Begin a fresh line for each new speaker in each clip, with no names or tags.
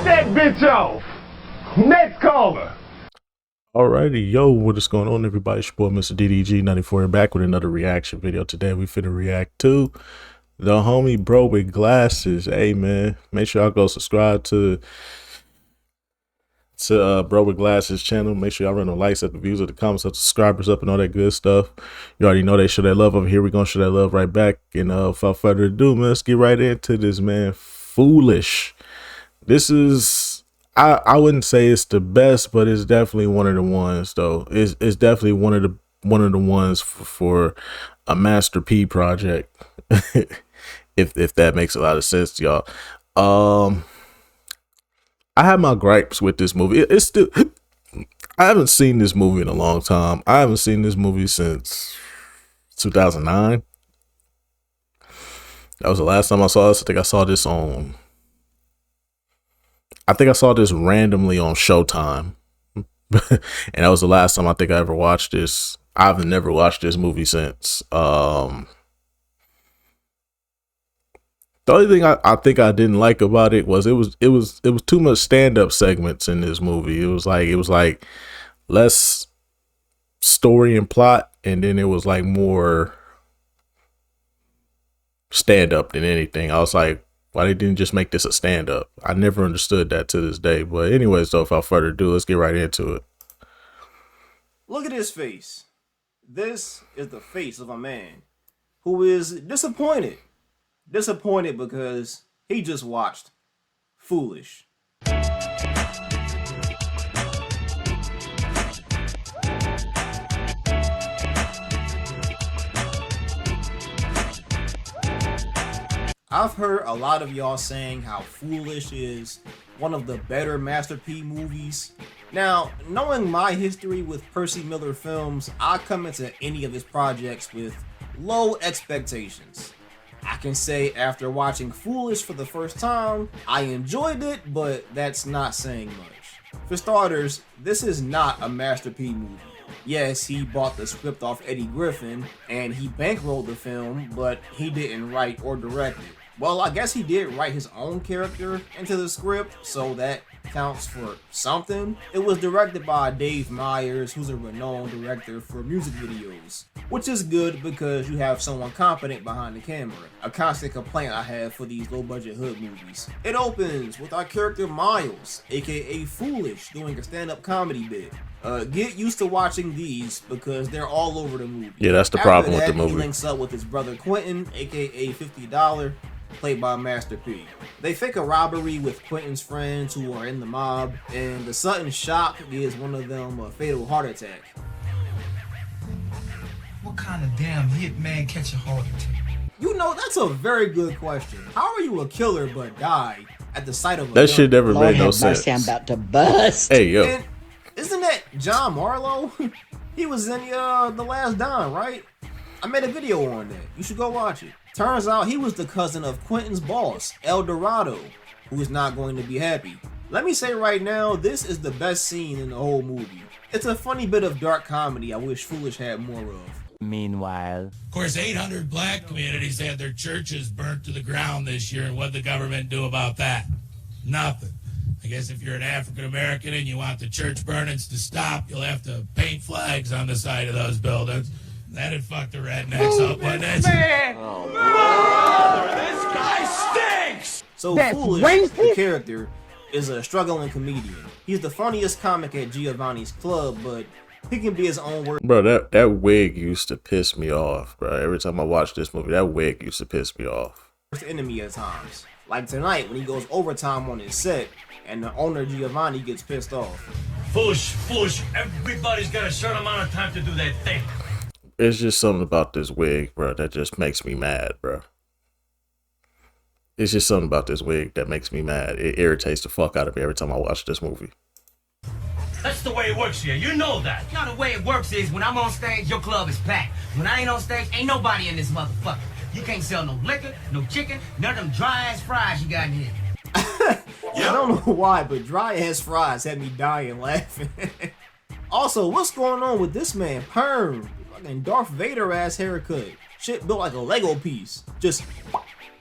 that bitch off. Next caller.
Alrighty, yo, what is going on, everybody? It's your boy, Mr. DDG94, and back with another reaction video. Today, we finna react to the homie Bro with Glasses. Hey, man, make sure y'all go subscribe to Bro with Glasses channel. Make sure y'all run the likes up, the views up, the comments up, subscribers up, and all that good stuff. You already know they show that love over here. We're gonna show that love right back. And without further ado, man, let's get right into this, man. Foolish. This is, I wouldn't say it's the best, but it's definitely one of the ones, though. It's definitely one of the ones for a Master P project. if that makes a lot of sense to y'all. I have my gripes with this movie. It's still, I haven't seen this movie in a long time. I haven't seen this movie since 2009. That was the last time I saw this. I think I saw this randomly on Showtime. And that was the last time I think I ever watched this. I've never watched this movie since. The only thing I think I didn't like about it was it was too much stand-up segments in this movie. It was like less story and plot, and then it was like more stand-up than anything. I was like, why they didn't just make this a stand-up? I never understood that to this day. But anyways, though, without further ado, let's get right into it.
Look at his face. This is the face of a man who is disappointed. Disappointed because he just watched Foolish. I've heard a lot of y'all saying how Foolish is one of the better Master P movies. Now, knowing my history with Percy Miller films, I come into any of his projects with low expectations. I can say after watching Foolish for the first time, I enjoyed it, but that's not saying much. For starters, this is not a Master P movie. Yes, he bought the script off Eddie Griffin, and he bankrolled the film, but he didn't write or direct it. Well, I guess he did write his own character into the script, so that counts for something. It was directed by Dave Meyers, who's a renowned director for music videos, which is good because you have someone competent behind the camera, a constant complaint I have for these low-budget hood movies. It opens with our character Miles, aka Foolish, doing a stand-up comedy bit. Get used to watching these because they're all over the movie.
Yeah, that's the problem with the movie.
He links up with his brother Quentin, aka $50, played by Master P. They fake a robbery with Quentin's friends who are in the mob, and the sudden shock gives one of them a fatal heart attack.
What kind of damn hit man catch a heart attack?
You know, that's a very good question. How are you a killer but die at the sight of a
That
gun?
shit never made no sense.
I'm about to bust.
Hey, yo.
And isn't that John Marlowe? He was in The Last Don, right? I made a video on that. You should go watch it. Turns out he was the cousin of Quentin's boss, El Dorado, who is not going to be happy. Let me say right now, this is the best scene in the whole movie. It's a funny bit of dark comedy I wish Foolish had more of.
Meanwhile,
of course, 800 black communities had their churches burnt to the ground this year, and what'd the government do about that? Nothing. I guess if you're an African American and you want the church burnings to stop, you'll have to paint flags on the side of those buildings. That'd fuck the rednecks up, wouldn't it?
Oh, this guy stinks!
So Foolish, the character, is a struggling comedian. He's the funniest comic at Giovanni's Club, but he can be his own worst
Bro, that wig used to piss me off, bro. Every time I watch this movie, that wig used to piss me off.
enemy at times. Like tonight when he goes overtime on his set and the owner Giovanni gets pissed off.
Foolish. Everybody's got a certain amount of time to do that thing.
It's just something about this wig, bro, that just makes me mad, bro. It's just something about this wig that makes me mad. It irritates the fuck out of me every time I watch this movie.
That's the way it works here. You know that.
you know the way it works is when I'm on stage, your club is packed. When I ain't on stage, ain't nobody in this motherfucker. You can't sell no liquor, no chicken, none of them dry ass fries you got in here.
I don't know why, but dry ass fries had me dying laughing. Also, what's going on with this man? Perm. Fucking Darth Vader ass haircut. Shit built like a Lego piece. Just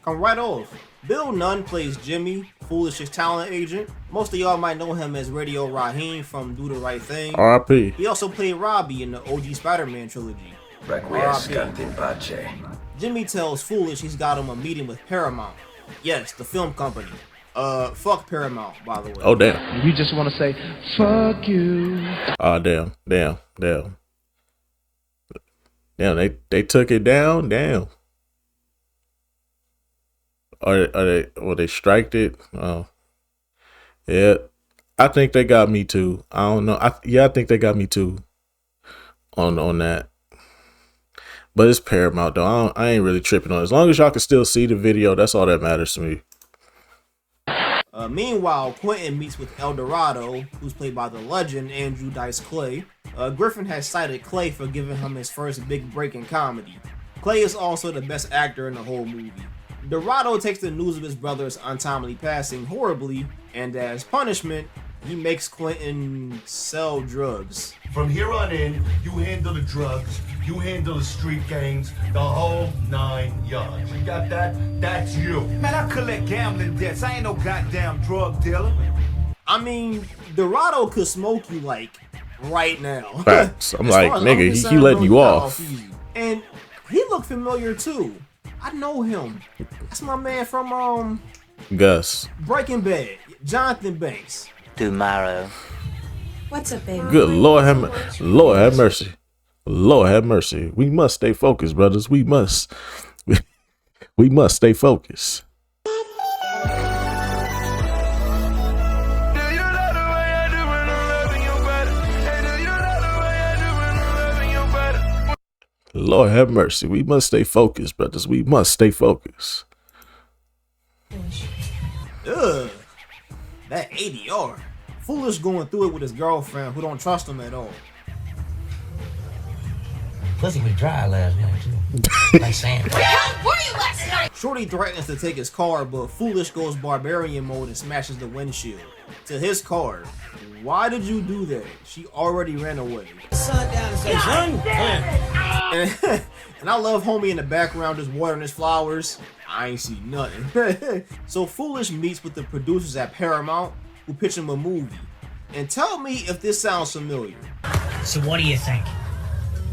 come right off. Bill Nunn plays Jimmy, Foolish's talent agent. Most of y'all might know him as Radio Raheem from Do the Right Thing.
R.I.P.
He also played Robbie in the OG Spider-Man trilogy.
Requiescant in pace.
Jimmy tells Foolish he's got him a meeting with Paramount. Yes, the film company. Fuck Paramount, by the way.
Oh, damn.
You just want to say, fuck you.
Oh, damn. Damn, they took it down? Damn. Or they striked it? Oh. Yeah. I think they got me too. I don't know. I think they got me too on that. But it's Paramount though. I ain't really tripping on it. As long as y'all can still see the video, that's all that matters to me.
Meanwhile, Quentin meets with El Dorado, who's played by the legend Andrew Dice Clay. Griffin has cited Clay for giving him his first big break in comedy. Clay is also the best actor in the whole movie. Dorado takes the news of his brother's untimely passing horribly, and as punishment, he makes Quentin sell drugs.
From here on in, you handle the drugs, you handle the street gangs, the whole 9 yards. You got that? That's you.
Man, I collect gambling debts. I ain't no goddamn drug dealer.
I mean, Dorado could smoke you like right now.
Facts. I'm
As
like,
far as
nigga,
I'm
he
concerned,
letting
bro,
you
got
off.
easy. And he looked familiar too. I know him. That's my man from
Gus.
Breaking Bad, Jonathan Banks.
Tomorrow.
What's up, baby?
Good Lord have mercy. Lord have mercy. We must stay focused, brothers. We must stay focused. Lord have mercy. We must stay focused, brothers. We must stay focused.
Ugh. That ADR. Foolish going through it with his girlfriend who don't trust him at all.
Pussy was dry last night, too. Like sand.
Where were you last night?
Shorty threatens to take his car, but Foolish goes barbarian mode and smashes the windshield. To his car. Why did you do that? She already ran away. And I love homie in the background just watering his flowers. I ain't see nothing. So Foolish meets with the producers at Paramount who pitch him a movie. And tell me if this sounds familiar.
So what do you think?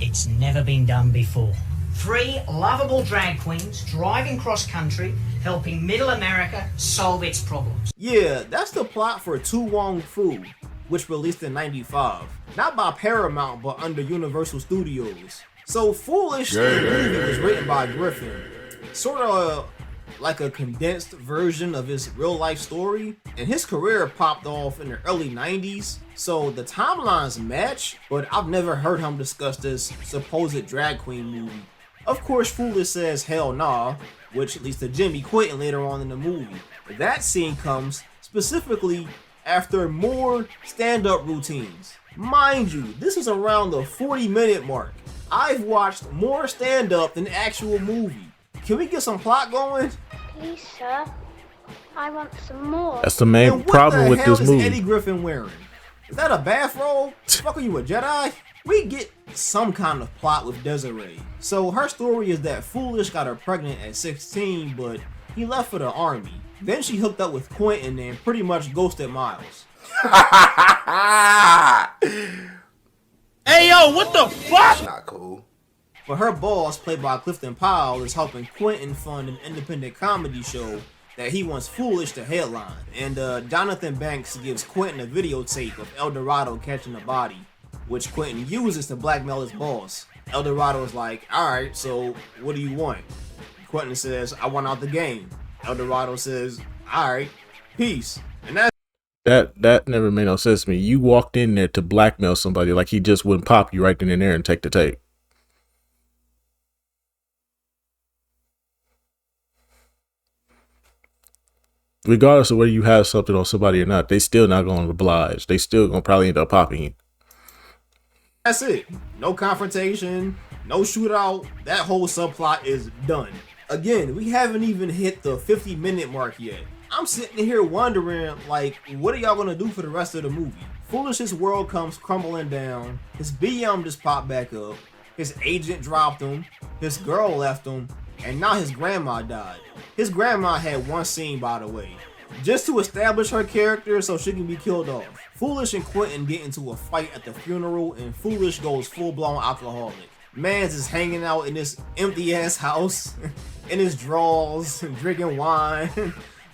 It's never been done before. 3 lovable drag queens driving cross country, helping Middle America solve its problems.
Yeah, that's the plot for To Wong Fu, which released in '95. Not by Paramount, but under Universal Studios. So Foolish, the movie was written by Griffin. Sort of like a condensed version of his real life story. And his career popped off in the early 90s. So the timelines match, but I've never heard him discuss this supposed drag queen movie. Of course, Foolish says hell nah, which leads to Jimmy quitting later on in the movie. That scene comes specifically after more stand-up routines. Mind you, this is around the 40-minute mark. I've watched more stand-up than the actual movie. Can we get some plot going?
Please, sir. I want some more.
That's the main problem with this
What the hell is
movie.
Eddie Griffin wearing? Is that a bathrobe? Fuck, are you a Jedi? We get some kind of plot with Desiree. So her story is that Foolish got her pregnant at 16, but he left for the army. Then she hooked up with Quentin and pretty much ghosted Miles.
Hey yo, what the fuck?
Not cool.
But her boss, played by Clifton Powell, is helping Quentin fund an independent comedy show that he wants Foolish to headline. And Jonathan Banks gives Quentin a videotape of El Dorado catching a body, which Quentin uses to blackmail his boss. El Dorado is like, alright, so what do you want? Quentin says, I want out the game. El Dorado says, alright, peace. And that's
That never made no sense to me. You walked in there to blackmail somebody like he just wouldn't pop you right then and there and take the tape. Regardless of whether you have something on somebody or not, they still not going to oblige. They still going to probably end up popping you.
That's it. No confrontation, no shootout. That whole subplot is done. Again, we haven't even hit the 50-minute mark yet. I'm sitting here wondering, like, what are y'all gonna do for the rest of the movie? Foolish's world comes crumbling down. His BM just popped back up. His agent dropped him. His girl left him. and now his grandma died. His grandma had one scene, by the way, just to establish her character so she can be killed off. Foolish and Quentin get into a fight at the funeral, and Foolish goes full-blown alcoholic. Mans is hanging out in this empty-ass house, in his drawers, drinking wine,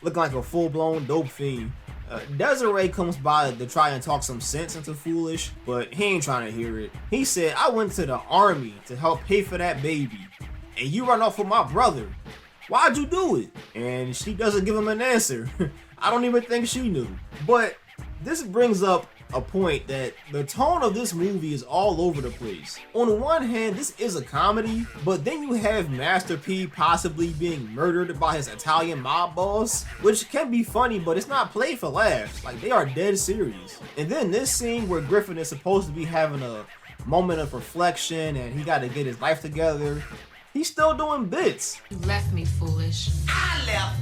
looking like a full-blown dope fiend. Desiree comes by to try and talk some sense into Foolish, but he ain't trying to hear it. He said, I went to the army to help pay for that baby, and you run off with my brother. Why'd you do it? And she doesn't give him an answer. I don't even think she knew. But this brings up a point that the tone of this movie is all over the place. On the one hand, this is a comedy, but then you have Master P possibly being murdered by his Italian mob boss, which can be funny, but it's not played for laughs. Like, they are dead serious. And then this scene where Griffin is supposed to be having a moment of reflection and he got to get his life together, he's still doing bits.
You left me, Foolish.
I left.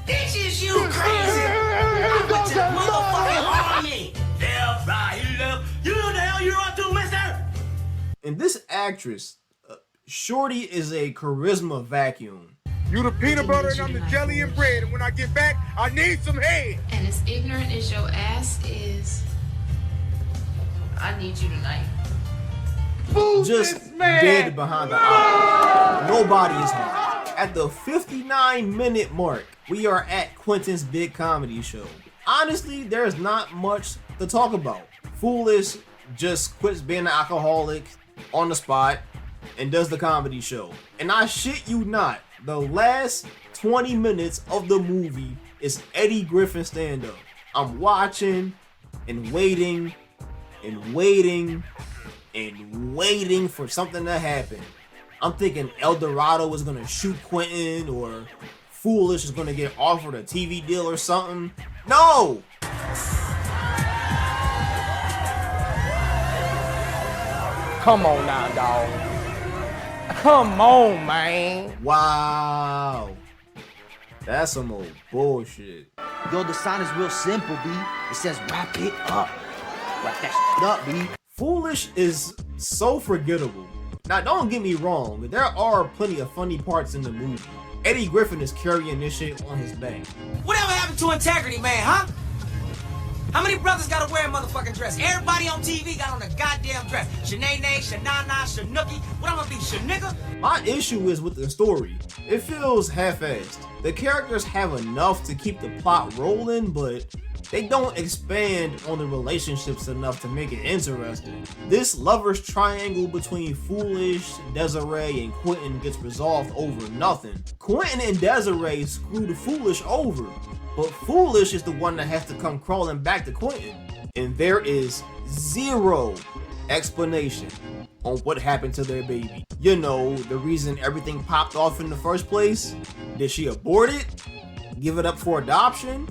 This is you crazy. I went to the motherfucking army. Left, right, he left. You know the hell you're up to, mister?
And this actress, Shorty, is a charisma vacuum.
You the peanut butter and I'm the jelly and bread. And when I get back, I need some head.
And as ignorant as your ass is, I need you tonight.
Just dead behind the eyes. Nobody is home. At the 59-minute mark, we are at Quentin's big comedy show. Honestly, there's not much to talk about. Foolish just quits being an alcoholic on the spot and does the comedy show. And I shit you not, the last 20 minutes of the movie is Eddie Griffin stand-up. I'm watching and waiting and waiting and waiting for something to happen. I'm thinking El Dorado is gonna shoot Quentin, or Foolish is gonna get offered a TV deal or something. No!
Come on now, dog. Come on, man.
Wow. That's some old bullshit.
Yo, the sign is real simple, B. It says wrap it up. Wrap that shit up, B.
Foolish is so forgettable. Now, don't get me wrong, there are plenty of funny parts in the movie. Eddie Griffin is carrying this shit on his back.
Whatever happened to integrity, man, huh? How many brothers gotta wear a motherfucking dress? Everybody on TV got on a goddamn dress. Shanae, Shanana, Shanuki. What I'm gonna be, Shanigga?
My issue is with the story. It feels half-assed. The characters have enough to keep the plot rolling, but they don't expand on the relationships enough to make it interesting. This lover's triangle between Foolish, Desiree, and Quentin gets resolved over nothing. Quentin and Desiree screw the Foolish over, but Foolish is the one that has to come crawling back to Quentin. And there is zero explanation on what happened to their baby. You know, the reason everything popped off in the first place? Did she abort it? Give it up for adoption?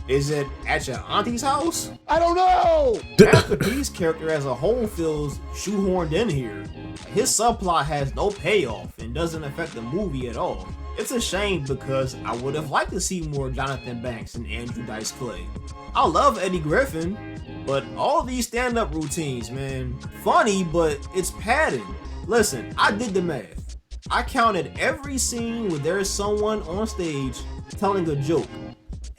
Is it at your auntie's house?
I don't know.
Master P's character as a whole feels shoehorned in here. His subplot has no payoff and doesn't affect the movie at all. It's a shame because I would have liked to see more Jonathan Banks and Andrew Dice Clay. I love Eddie Griffin, but all these stand-up routines, man, funny, but it's padding. Listen, I did the math. I counted every scene where there is someone on stage telling a joke.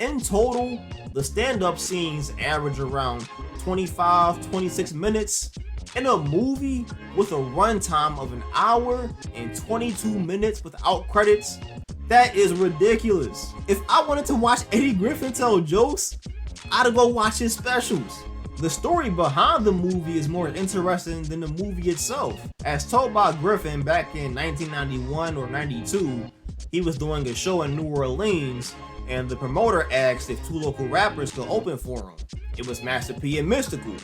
In total, the stand-up scenes average around 25-26 minutes. In a movie with a runtime of 1 hour and 22 minutes without credits, that is ridiculous. If I wanted to watch Eddie Griffin tell jokes, I'd go watch his specials. The story behind the movie is more interesting than the movie itself. As told by Griffin back in 1991 or 92, he was doing a show in New Orleans, and the promoter asked if 2 local rappers could open for him. It was Master P and Mystical.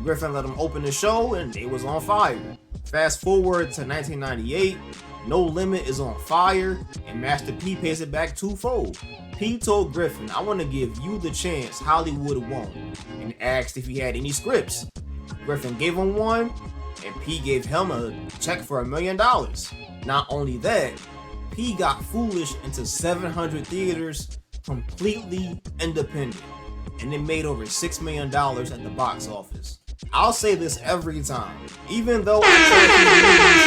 Griffin let them open the show and they was on fire. Fast forward to 1998, No Limit is on fire and Master P pays it back twofold. P told Griffin, I want to give you the chance Hollywood won't, and asked if he had any scripts. Griffin gave him one and P gave him a check for $1 million. Not only that, P got Foolish into 700 theaters completely independent, and it made over $6 million at the box office. I'll say this every time. Even though I trash movies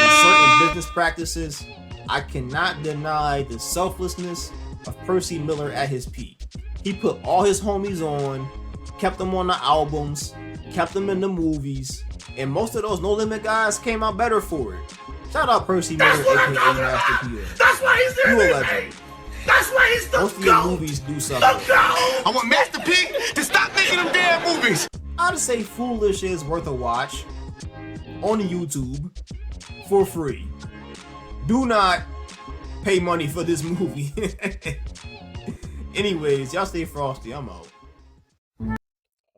and certain business practices, I cannot deny the selflessness of Percy Miller at his peak. He put all his homies on, kept them on the albums, kept them in the movies, and most of those No Limit guys came out better for it. Shout out Percy Miller, aka Master P.
That's why he's there.
You a legend.
That's why he's the
Most of your movies do something.
I want Master P to stop making them damn movies.
I'd say Foolish is worth a watch on YouTube for free. Do not pay money for this movie. Anyways, y'all stay frosty. I'm out.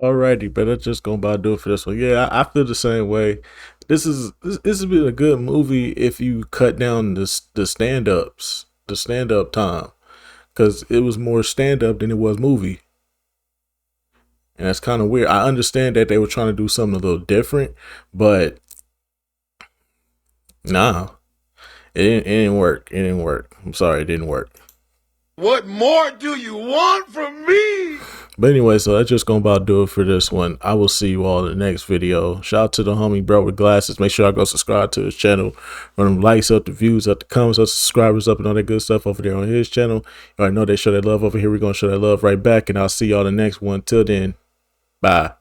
Alrighty, but that's just gonna about do it for this one. Yeah, I feel the same way. This has been a good movie if you cut down the stand-up time, because it was more stand-up than it was movie. And that's kind of weird. I understand that they were trying to do something a little different, but nah, it didn't work. It didn't work. I'm sorry, it didn't work.
What more do you want from me?
But anyway, so that's just gonna about do it for this one. I will see you all in the next video. Shout out to the homie bro with glasses. Make sure y'all go subscribe to his channel. Run them likes up, the views up, the comments up, subscribers up, and all that good stuff over there on his channel. You already know they show that love over here. We're gonna show that love right back, and I'll see y'all in the next one. Till then, bye.